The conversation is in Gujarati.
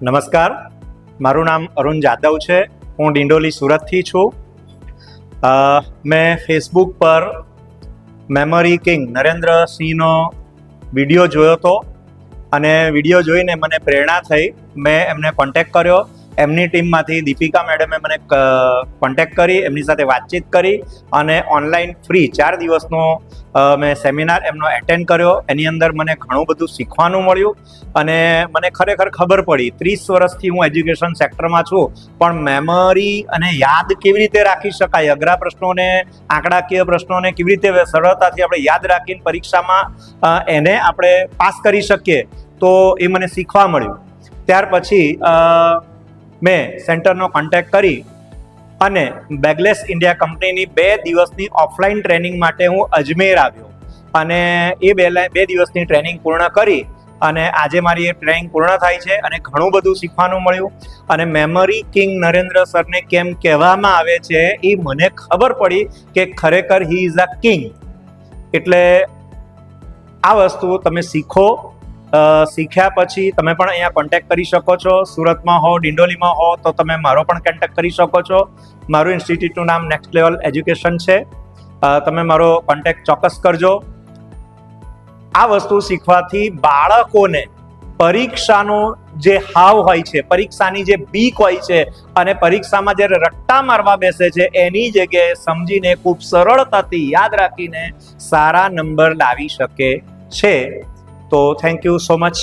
નમસ્કાર, મારું નામ અરુણ જાદવ છે. હું ડિંડોલી સુરતથી છું. મેં ફેસબુક પર મેમરી કિંગ નરેન્દ્ર સિંહનો વિડીયો જોયો હતો અને વિડીયો જોઈને મને પ્રેરણા થઈ. મેં એમને કોન્ટેક્ટ કર્યો. એમની ટીમમાંથી દીપિકા મેડમે મને કોન્ટેક્ટ કરી, એમની સાથે વાતચીત કરી અને ઓનલાઈન ફ્રી 4 દિવસનો મેં સેમિનાર એમનો એટેન્ડ કર્યો. એની અંદર મને ઘણું બધું શીખવાનું મળ્યું અને મને ખરેખર ખબર પડી. 30 વર્ષથી હું એજ્યુકેશન સેક્ટરમાં છું, પણ મેમરી અને યાદ કેવી રીતે રાખી શકાય, અઘરા પ્રશ્નોને, આંકડાકીય પ્રશ્નોને કેવી રીતે સરળતાથી આપણે યાદ રાખીને પરીક્ષામાં એને આપણે પાસ કરી શકીએ, તો એ મને શીખવા મળ્યું. ત્યાર પછી મેં સેન્ટરનો કોન્ટેક્ટ કરી અને બેગલેસ ઇન્ડિયા કંપનીની 2 દિવસની ઓફલાઈન ટ્રેનિંગ માટે હું અજમેર આવ્યો અને એ 2 દિવસની ટ્રેનિંગ પૂર્ણ કરી અને આજે મારી એ ટ્રેનિંગ પૂર્ણ થાય છે અને ઘણું બધું શીખવાનું મળ્યું. અને મેમરી કિંગ નરેન્દ્ર સરને કેમ કહેવામાં આવે છે એ મને ખબર પડી કે ખરેખર હી ઇઝ અ કિંગ. એટલે આ વસ્તુ તમે શીખો. શીખ્યા પછી તમે પણ અહીંયા કોન્ટેક્ટ કરી શકો છો. સુરતમાં હો, ડિંડોલીમાં હો તો તમે મારો પણ કોન્ટેક્ટ કરી શકો છો. મારું ઇન્સ્ટિટ્યૂટનું નામ નેક્સ્ટ લેવલ એજ્યુકેશન છે. તમે મારો કોન્ટેક્ટ ચોક્કસ કરજો. આ વસ્તુ શીખવાથી બાળકોને પરીક્ષાનો જે હાવ હોય છે, પરીક્ષાની જે બીક હોય છે અને પરીક્ષામાં જ્યારે રટ્ટા મારવા બેસે છે, એની જગ્યાએ સમજીને ખૂબ સરળતાથી યાદ રાખીને સારા નંબર લાવી શકે છે. તો થેન્ક યુ સો મચ.